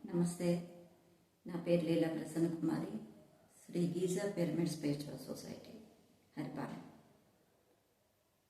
నమస్తే. నా పేరు Leela Prasanna Kumari. Shri Giza pyramid spiritual society, Haripalem,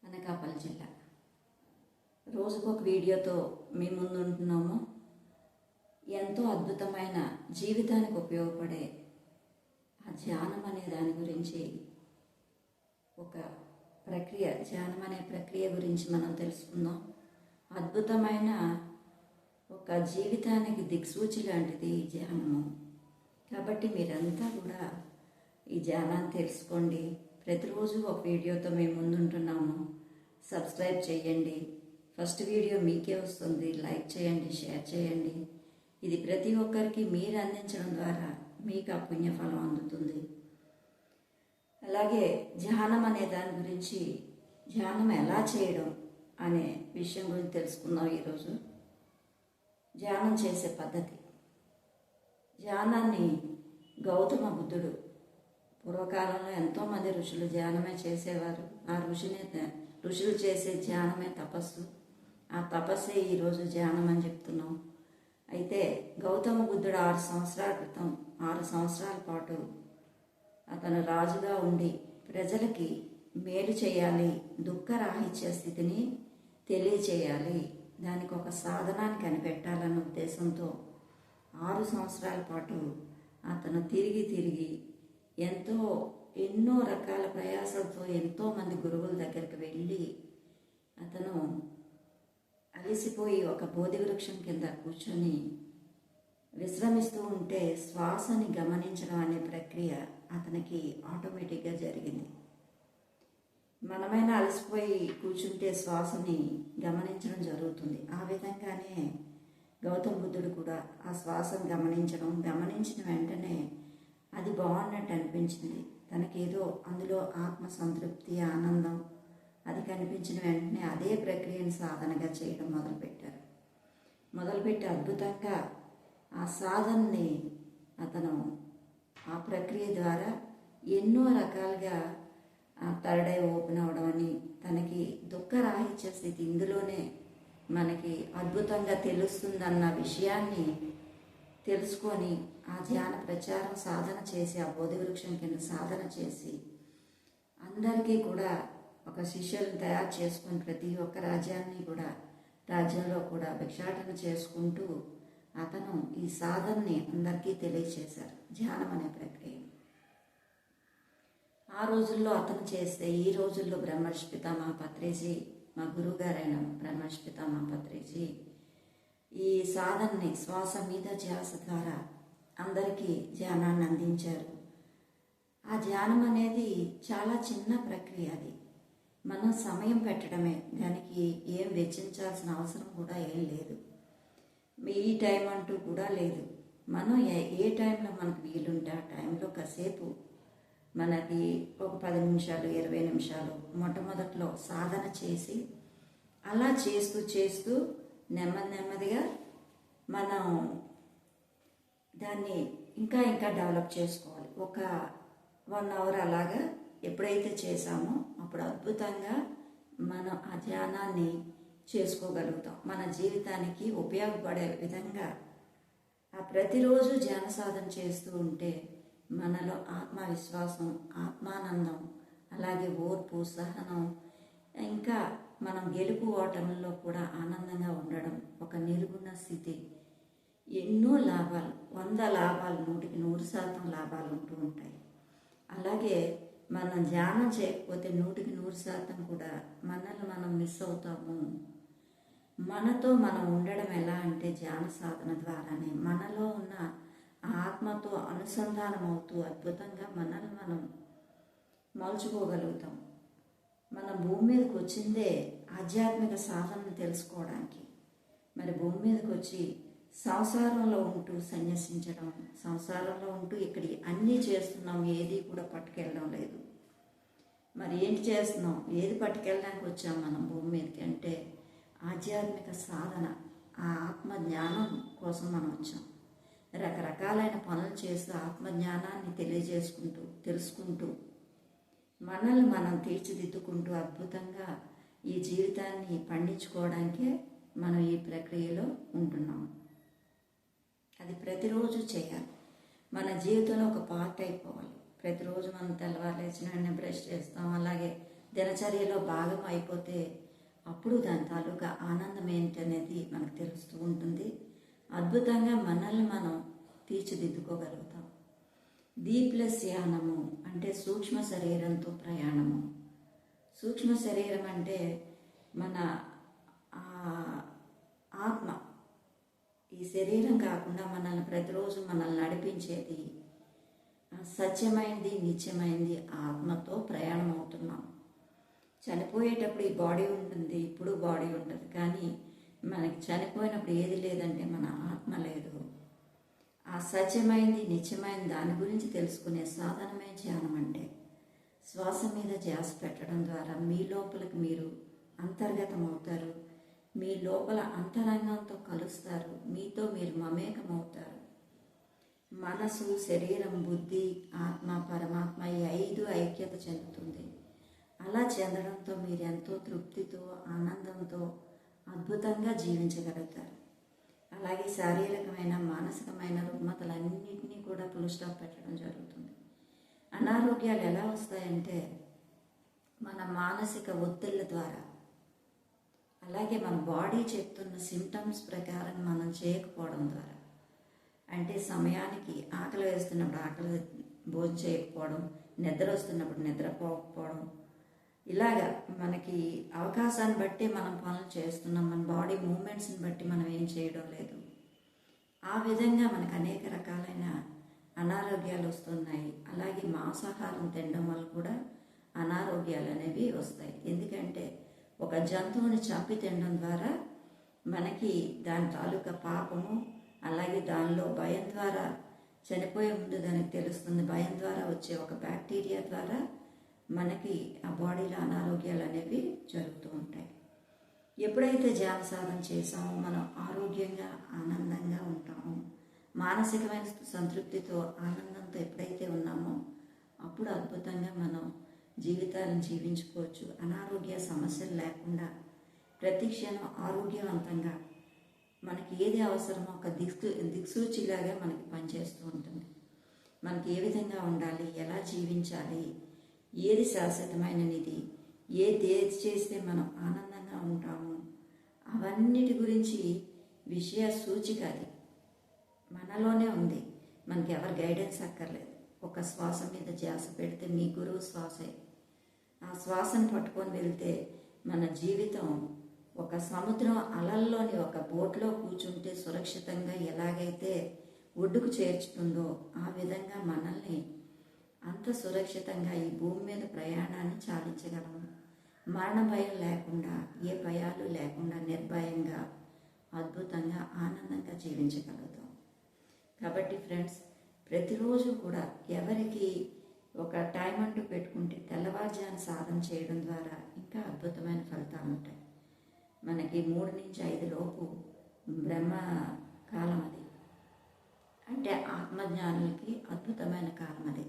Anakapalli జిల్లా. రోజుకొక వీడియోతో మీ ముందు ఉంటున్నాము. ఎంతో అద్భుతమైన జీవితానికి ఉపయోగపడే ఆ ధ్యానం అనే దాని గురించి, ఒక ప్రక్రియ, ధ్యానం అనే ప్రక్రియ గురించి మనం తెలుసుకుందాం. అద్భుతమైన ఒక జీవితానికి దిక్సూచి లాంటిది ఈ ధ్యానము. కాబట్టి మీరంతా కూడా ఈ ధ్యానాన్ని తెలుసుకోండి. ప్రతిరోజు ఒక వీడియోతో మేము ముందుంటున్నాము. సబ్స్క్రైబ్ చేయండి. ఫస్ట్ వీడియో మీకే వస్తుంది. లైక్ చేయండి, షేర్ చేయండి. ఇది ప్రతి ఒక్కరికి మీరు అందించడం ద్వారా మీకు ఆ పుణ్యఫలం అందుతుంది. అలాగే ధ్యానం అనే దాని గురించి, ధ్యానం ఎలా చేయడం అనే విషయం గురించి తెలుసుకుందాం ఈరోజు. ధ్యానం చేసే పద్ధతి. ధ్యానాన్ని గౌతమ బుద్ధుడు పూర్వకాలంలో ఎంతోమంది ఋషులు ధ్యానమే చేసేవారు. ఆ ఋషులు చేసే ధ్యానమే తపస్సు. ఆ తపస్సే ఈరోజు ధ్యానం అని చెప్తున్నాం. అయితే గౌతమ బుద్ధుడు 6 సంవత్సరాల క్రితం, 6 సంవత్సరాల పాటు అతను రాజుగా ఉండి ప్రజలకి మేలు చేయాలి, దుఃఖరాహిత్య స్థితిని తెలియచేయాలి, దానికి ఒక సాధనాన్ని కనిపెట్టాలన్న ఉద్దేశంతో 6 సంవత్సరాల పాటు అతను తిరిగి ఎన్నో రకాల ప్రయాసాలతో ఎంతోమంది గురువుల దగ్గరికి వెళ్ళి అతను అలసిపోయి ఒక బోధి వృక్షం కింద కూర్చొని విశ్రమిస్తూ ఉంటే శ్వాసని గమనించడం అనే ప్రక్రియ అతనికి ఆటోమేటిక్గా జరిగింది. మనమైనా అలసిపోయి కూర్చుంటే శ్వాసని గమనించడం జరుగుతుంది. ఆ విధంగానే గౌతమ బుద్ధుడు కూడా ఆ శ్వాసను గమనించిన వెంటనే అది బాగున్నట్టు అనిపించింది. తనకేదో అందులో ఆత్మ సంతృప్తి, ఆనందం అది కనిపించిన వెంటనే అదే ప్రక్రియను సాధనగా చేయడం మొదలుపెట్టి అద్భుతంగా ఆ సాధనని అతను ఆ ప్రక్రియ ద్వారా ఎన్నో రకాలుగా థర్డ్ ఐ ఓపెన్ అవడం అని, తనకి దుఃఖరాహిత్య స్థితి ఇందులోనే మనకి అద్భుతంగా తెలుస్తుందన్న విషయాన్ని తెలుసుకొని ఆ ధ్యాన ప్రచారం సాధన చేసి, ఆ బోధి వృక్షం కింద సాధన చేసి అందరికీ కూడా ఒక శిష్యులను తయారు చేసుకొని ప్రతి ఒక్క రాజ్యంలో కూడా భిక్షాటన చేసుకుంటూ అతను ఈ సాధనని అందరికీ తెలియచేశారు, ధ్యానం అనే ప్రక్రియ. ఆ రోజుల్లో అతను చేస్తే ఈ రోజుల్లో బ్రహ్మర్షి పితామహ పత్రిజీ, మా గురువుగారైన బ్రహ్మర్షి పితామహ పత్రిజీ ఈ సాధనని శ్వాస మీద ధ్యాస ద్వారా అందరికీ ధ్యానాన్ని అందించారు. ఆ ధ్యానం అనేది చాలా చిన్న ప్రక్రియ. అది మనం సమయం పెట్టడమే, దానికి ఏం వెచ్చించాల్సిన అవసరం కూడా ఏం లేదు. ఈ టైం అంటూ కూడా లేదు. మనం ఏ టైంలో మనకు వీలుంటే ఆ టైంలో కాసేపు మనకి ఒక 10 నిమిషాలు 20 నిమిషాలు మొట్టమొదట్లో సాధన చేసి, అలా చేస్తూ నెమ్మదిగా మనం దాన్ని ఇంకా డెవలప్ చేసుకోవాలి. ఒక 1 అవర్ అలాగా ఎప్పుడైతే చేసామో అప్పుడు అద్భుతంగా మనం ఆ ధ్యానాన్ని చేసుకోగలుగుతాం. మన జీవితానికి ఉపయోగపడే విధంగా ఆ ప్రతిరోజు ధ్యాన సాధన చేస్తూ ఉంటే మనలో ఆత్మవిశ్వాసం, ఆత్మానందం, అలాగే ఓర్పు, సహనం, ఇంకా మనం గెలుపు ఓటముల్లో కూడా ఆనందంగా ఉండడం, ఒక నిర్గుణ స్థితి, ఎన్నో లాభాలు, 100 లాభాలు, 100కి 100% లాభాలు ఉంటూ ఉంటాయి. అలాగే మనం ధ్యానం చేయకపోతే 100కి 100% కూడా మనల్ని మనం మిస్ అవుతాము. మనతో మనం ఉండడం ఎలా అంటే ధ్యాన సాధన ద్వారానే మనలో ఉన్న ఆత్మతో అనుసంధానం అవుతూ అద్భుతంగా మనల్ని మనం మలుచుకోగలుగుతాం. మన భూమి మీదకి వచ్చిందే ఆధ్యాత్మిక సాధనను తెలుసుకోవడానికి. మరి భూమి మీదకి వచ్చి సంసారంలో ఉంటూ సన్యసించడం, సంసారంలో ఉంటూ ఇక్కడ అన్నీ చేస్తున్నాం, ఏది కూడా పట్టుకెళ్ళడం లేదు. మరి ఏంటి చేస్తున్నాం, ఏది పట్టుకెళ్ళడానికి వచ్చాం మనం భూమి మీదకి అంటే ఆధ్యాత్మిక సాధన, ఆ ఆత్మ జ్ఞానం కోసం మనం వచ్చాం. రకరకాలైన పనులు చేస్తూ ఆత్మజ్ఞానాన్ని తెలుసుకుంటూ మనల్ని మనం తీర్చిదిద్దుకుంటూ అద్భుతంగా ఈ జీవితాన్ని పండించుకోవడానికే మనం ఈ ప్రక్రియలో ఉంటున్నాం. అది ప్రతిరోజు చేయాలి. మన జీవితంలో ఒక పార్ట్ అయిపోవాలి. ప్రతిరోజు మనం తెల్లవారు లేచిన వెంటనే బ్రష్ చేస్తాం, అలాగే దినచర్యలో భాగం అయిపోతే అప్పుడు దాని తాలూకా ఆనందం ఏంటనేది మనకు తెలుస్తూ ఉంటుంది. అద్భుతంగా మనల్ని మనం తీర్చిదిద్దుకోగలుగుతాం. ప్లస్ యానము అంటే సూక్ష్మ శరీరంతో ప్రయాణము. సూక్ష్మ శరీరం అంటే మన ఆత్మ. ఈ శరీరం కాకుండా మనల్ని ప్రతిరోజు మనల్ని నడిపించేది సత్యమైంది, నిత్యమైంది ఆత్మతో ప్రయాణం అవుతున్నాం. చనిపోయేటప్పుడు ఈ బాడీ ఉంటుంది, ఇప్పుడు బాడీ ఉంటుంది, కానీ మనకి చనిపోయినప్పుడు ఏది లేదంటే మన ఆత్మ లేదు. ఆ సత్యమైంది, నిత్యమైంది దాని గురించి తెలుసుకునే సాధనమే ధ్యానం. అంటే శ్వాస మీద ధ్యాస పెట్టడం ద్వారా మీ లోపలికి మీరు అంతర్గతం అవుతారు. మీ లోపల అంతరంగంతో కలుస్తారు. మీతో మీరు మమేకమవుతారు. మనసు, శరీరం, బుద్ధి, ఆత్మ, పరమాత్మ ఈ 5 ఐక్యత చెందుతుంది. అలా చెందడంతో మీరు ఎంతో తృప్తితో, ఆనందంతో అద్భుతంగా జీవించగలుగుతారు. అలాగే శారీరకమైన, మానసికమైన రుగ్మతలన్నింటినీ కూడా ఫుల్ స్టాప్ పెట్టడం జరుగుతుంది. అనారోగ్యాలు ఎలా వస్తాయంటే మన మానసిక ఒత్తిళ్ళ ద్వారా, అలాగే మన బాడీ చెప్తున్న సిమ్టమ్స్ ప్రకారం మనం చేయకపోవడం ద్వారా. అంటే సమయానికి ఆకలి వేస్తున్నప్పుడు ఆకలి భోజనం చేయకపోవడం, నిద్ర వస్తున్నప్పుడు నిద్రపోకపోవడం, ఇలాగా మనకి అవకాశాన్ని బట్టి మనం పనులు చేస్తున్నాం. మన బాడీ మూమెంట్స్ని బట్టి మనం ఏం చేయడం లేదు. ఆ విధంగా మనకు అనేక రకాలైన అనారోగ్యాలు వస్తున్నాయి. అలాగే మాంసాహారం తినడం వల్ల కూడా అనారోగ్యాలు అనేవి వస్తాయి. ఎందుకంటే ఒక జంతువుని చంపి తినడం ద్వారా మనకి దాని తాలూకా పాపము, అలాగే దానిలో భయం ద్వారా చనిపోయే ముందు దానికి తెలుస్తుంది. భయం ద్వారా వచ్చే ఒక బ్యాక్టీరియా ద్వారా మనకి ఆ బాడీలో అనారోగ్యాలు అనేవి జరుగుతూ ఉంటాయి. ఎప్పుడైతే ధ్యాన సాధన చేసామో మనం ఆరోగ్యంగా, ఆనందంగా ఉంటాము. మానసికమైన సంతృప్తితో, ఆనందంతో ఎప్పుడైతే ఉన్నామో అప్పుడు అద్భుతంగా మనం జీవితాలను జీవించుకోవచ్చు. అనారోగ్య సమస్యలు లేకుండా ప్రతి క్షణం ఆరోగ్యవంతంగా మనకి ఏది అవసరమో ఒక దిక్సూచిలాగా మనకి పనిచేస్తూ ఉంటుంది. మనకి ఏ విధంగా ఉండాలి, ఎలా జీవించాలి, ఏది శాశ్వతమైనది, ఏది చేస్తే మనం ఆనందంగా ఉంటాము, అవన్నిటి గురించి విషయ సూచిక అది మనలోనే ఉంది. మనకి ఎవరు గైడెన్స్ అక్కర్లేదు. ఒక శ్వాస మీద ధ్యాస పెడితే మీ గురువు శ్వాసే. ఆ శ్వాసను పట్టుకొని వెళ్తే మన జీవితం ఒక సముద్రం అలల్లోని ఒక బోట్లో కూర్చుంటే సురక్షితంగా ఎలాగైతే ఒడ్డుకు చేర్చుతుందో ఆ విధంగా మనల్ని అంత సురక్షితంగా ఈ భూమి మీద ప్రయాణాన్ని చాలించగలము. మరణ భయం లేకుండా, ఏ భయాలు లేకుండా నిర్భయంగా, అద్భుతంగా, ఆనందంగా జీవించగలుగుతాం. కాబట్టి ఫ్రెండ్స్, ప్రతిరోజు కూడా ఎవరికి ఒక టైం అంటూ పెట్టుకుంటే తెల్లవారుజామున సాధన చేయడం ద్వారా ఇంకా అద్భుతమైన ఫలితాలు ఉంటాయి. మనకి 3 నుంచి 5 లోపు బ్రహ్మ కాలం అది. అంటే ఆత్మజ్ఞానులకి అద్భుతమైన కాలం అది.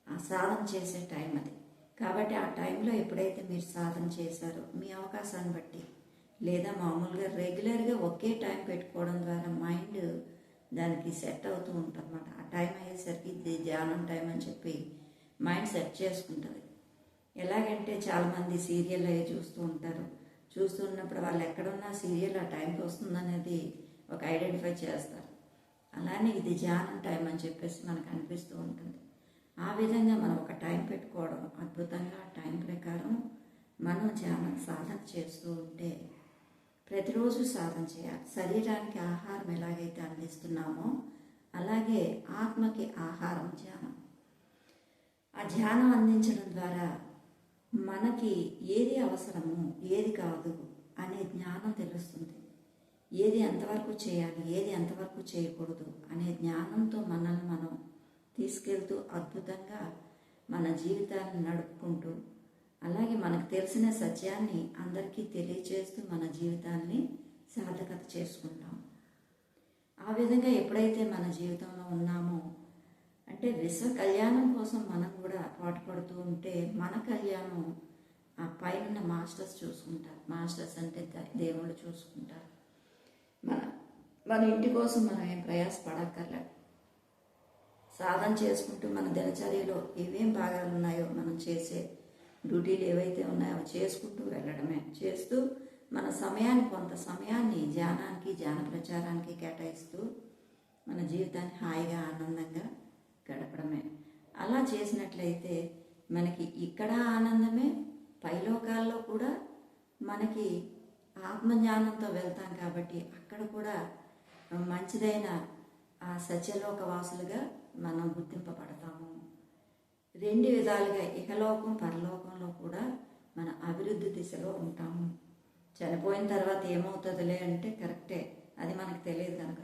ఆ సాధన చేసే టైం అది. కాబట్టి ఆ టైంలో ఎప్పుడైతే మీరు సాధన చేశారో మీ అవకాశాన్ని బట్టి, లేదా మామూలుగా రెగ్యులర్గా ఒకే టైం పెట్టుకోవడం ద్వారా మైండ్ దానికి సెట్ అవుతూ ఉంటుంది అన్నమాట. ఆ టైం అయ్యేసరికి ఇది ధ్యానం టైం అని చెప్పి మైండ్ సెట్ చేసుకుంటుంది. ఎలాగంటే చాలామంది సీరియల్ అవి చూస్తూ ఉంటారు. చూస్తున్నప్పుడు వాళ్ళు ఎక్కడున్నా సీరియల్ ఆ టైంకి వస్తుందనేది ఒక ఐడెంటిఫై చేస్తారు. అలానే ఇది ధ్యానం టైం అని చెప్పేసి మనకు అనిపిస్తూ ఉంటుంది. ఆ విధంగా మనం ఒక టైం పెట్టుకోవడం, అద్భుతంగా ఆ టైం ప్రకారం మనం ధ్యానం సాధన చేస్తూ ఉంటే ప్రతిరోజు సాధన చేయాలి. శరీరానికి ఆహారం ఎలాగైతే అందిస్తున్నామో అలాగే ఆత్మకి ఆహారం ధ్యానం. ఆ ధ్యానం అందించడం ద్వారా మనకి ఏది అవసరము, ఏది కాదు అనే జ్ఞానం తెలుస్తుంది. ఏది ఎంతవరకు చేయాలి, ఏది ఎంతవరకు చేయకూడదు అనే జ్ఞానంతో మనల్ని మనం తీసుకెళ్తూ అద్భుతంగా మన జీవితాన్ని నడుపుకుంటూ, అలాగే మనకు తెలిసిన సత్యాన్ని అందరికీ తెలియచేస్తూ మన జీవితాన్ని సార్థకత చేసుకుంటాం. ఆ విధంగా ఎప్పుడైతే మన జీవితంలో ఉన్నామో అంటే విశ్వ కళ్యాణం కోసం మనం కూడా పాటుపడుతూ ఉంటే మన కళ్యాణం ఆ పైన మాస్టర్స్ చూసుకుంటారు. మాస్టర్స్ అంటే దేవుళ్ళు చూసుకుంటారు. మన ఇంటి కోసం మనం ఏం ప్రయాసపడక్కర్లే. సాధన చేసుకుంటూ మన దినచర్యలో ఏవేం భాగాలు ఉన్నాయో మనం చేసే డ్యూటీలు ఏవైతే ఉన్నాయో చేసుకుంటూ వెళ్ళడమే. చేస్తూ మన సమయాన్ని, కొంత సమయాన్ని ధ్యానానికి, ధ్యాన ప్రచారానికి కేటాయిస్తూ మన జీవితాన్ని హాయిగా ఆనందంగా గడపడమే. అలా చేసినట్లయితే మనకి ఇక్కడ ఆనందమే, పైలోకాల్లో కూడా మనకి ఆత్మజ్ఞానంతో వెళ్తాం కాబట్టి అక్కడ కూడా మంచిదైన ఆ సత్యలోక వాసులుగా మనం గుర్తింపబడతాము. రెండు విధాలుగా ఇహలోకం, పరలోకంలో కూడా మన అభివృద్ధి దిశలో ఉంటాము. చనిపోయిన తర్వాత ఏమవుతుందిలే అంటే కరెక్టే, అది మనకు తెలియదు కనుక.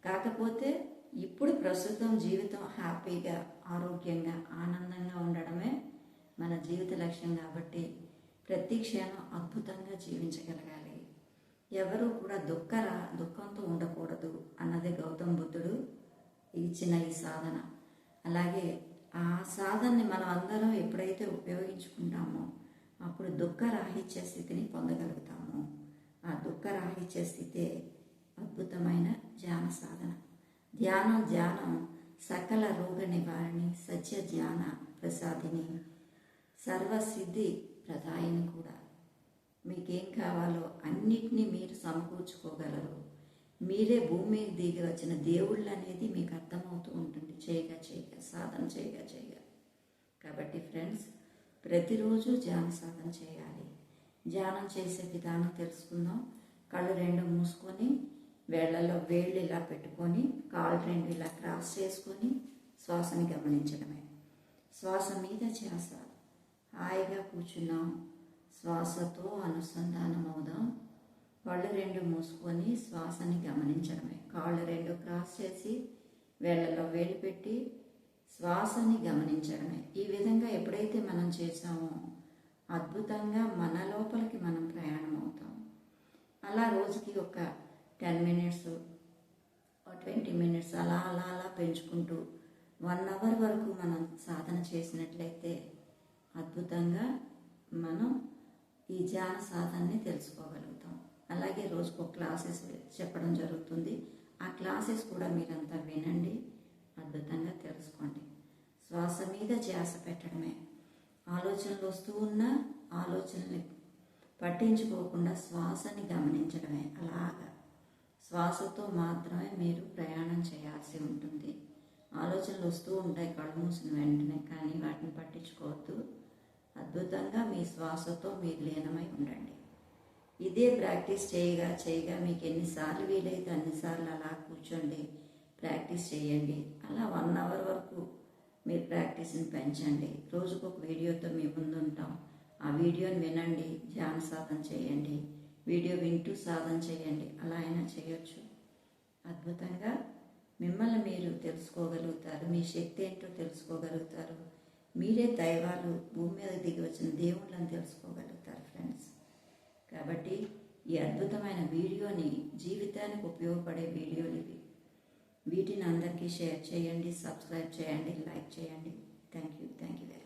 కాకపోతే ఇప్పుడు ప్రస్తుతం జీవితం హ్యాపీగా, ఆరోగ్యంగా, ఆనందంగా ఉండడమే మన జీవిత లక్ష్యం కాబట్టి ప్రతి క్షణం అద్భుతంగా జీవించగలగాలి. ఎవరు కూడా దుఃఖంతో ఉండకూడదు అన్నది గౌతమ బుద్ధుడు ఇచ్చిన ఈ సాధన. అలాగే ఆ సాధనని మనం అందరం ఎప్పుడైతే ఉపయోగించుకుంటామో అప్పుడు దుఃఖరాహిత్య స్థితిని పొందగలుగుతాము. ఆ దుఃఖరాహిత్య స్థితే అద్భుతమైన ధ్యాన సాధన. ధ్యానం సకల రోగ నివారణి, సత్య ధ్యాన ప్రసాదిని, సర్వసిద్ధి ప్రదాయిని కూడా. మీకేం కావాలో అన్నిటినీ మీరు సమకూర్చుకోగలరు. మీరే భూమి మీద దిగి వచ్చిన దేవుళ్ళు అనేది మీకు అర్థమవుతూ ఉంటుంది చేయగా సాధన చేయగా. కాబట్టి ఫ్రెండ్స్, ప్రతిరోజు ధ్యాన సాధన చేయాలి. ధ్యానం చేసే విధానం తెలుసుకుందాం. కళ్ళు రెండు మూసుకొని వేళ్లలో వేళ్ళు ఇలా పెట్టుకొని కాళ్ళు రెండు ఇలా క్రాస్ చేసుకొని శ్వాసని గమనించడమే. శ్వాస మీద ధ్యాస. హాయిగా కూర్చున్నాం, శ్వాసతో అనుసంధానం అవుదాం. కళ్ళు రెండు మూసుకొని శ్వాసని గమనించడమే. కాళ్ళు రెండు క్రాస్ చేసి వేళ్లలో వేలు పెట్టి శ్వాసని గమనించడమే. ఈ విధంగా ఎప్పుడైతే మనం చేసామో అద్భుతంగా మన లోపలికి మనం ప్రయాణం అవుతాం. అలా రోజుకి ఒక 10 minutes, 20 minutes అలా పెంచుకుంటూ 1 hour వరకు మనం సాధన చేసినట్లయితే అద్భుతంగా మనం ఈ ధ్యాన సాధనని తెలుసుకోగలుగుతాం. అలాగే రోజుకు క్లాసెస్ చెప్పడం జరుగుతుంది. ఆ క్లాసెస్ కూడా మీరంతా వినండి, అద్భుతంగా తెలుసుకోండి. శ్వాస మీద ధ్యాస పెట్టడమే. ఆలోచనలు వస్తూ ఉన్నా ఆలోచనల్ని పట్టించుకోకుండా శ్వాసని గమనించడమే. అలాగా శ్వాసతో మాత్రమే మీరు ప్రయాణం చేయాల్సి ఉంటుంది. ఆలోచనలు వస్తూ ఉంటాయి కళ్ళు మూసిన వెంటనే, కానీ వాటిని పట్టించుకోవద్దు. అద్భుతంగా మీ శ్వాసతో మీరు లీనమై ఉండండి. ఇదే ప్రాక్టీస్ చేయగా మీకు ఎన్నిసార్లు వీలైతే అన్నిసార్లు అలా కూర్చోండి, ప్రాక్టీస్ చేయండి. అలా 1 hour వరకు మీరు ప్రాక్టీస్ని పెంచండి. రోజుకు ఒక వీడియోతో మీ ముందు ఉంటాం. ఆ వీడియోని వినండి, ధ్యాన సాధన చేయండి. వీడియో వింటూ సాధన చేయండి. అలా అయినా చేయొచ్చు. అద్భుతంగా మిమ్మల్ని మీరు తెలుసుకోగలుగుతారు. మీ శక్తి ఏంటో తెలుసుకోగలుగుతారు. మీరే దైవాలు, భూమి మీద దిగి వచ్చిన దేవుళ్ళని తెలుసుకోగలుగుతారు ఫ్రెండ్స్. కాబట్టి ఈ అద్భుతమైన వీడియోని, జీవితానికి ఉపయోగపడే వీడియోలు ఇవి. వీటిని అందరికీ షేర్ చేయండి, సబ్స్క్రైబ్ చేయండి, లైక్ చేయండి. Thank you very much.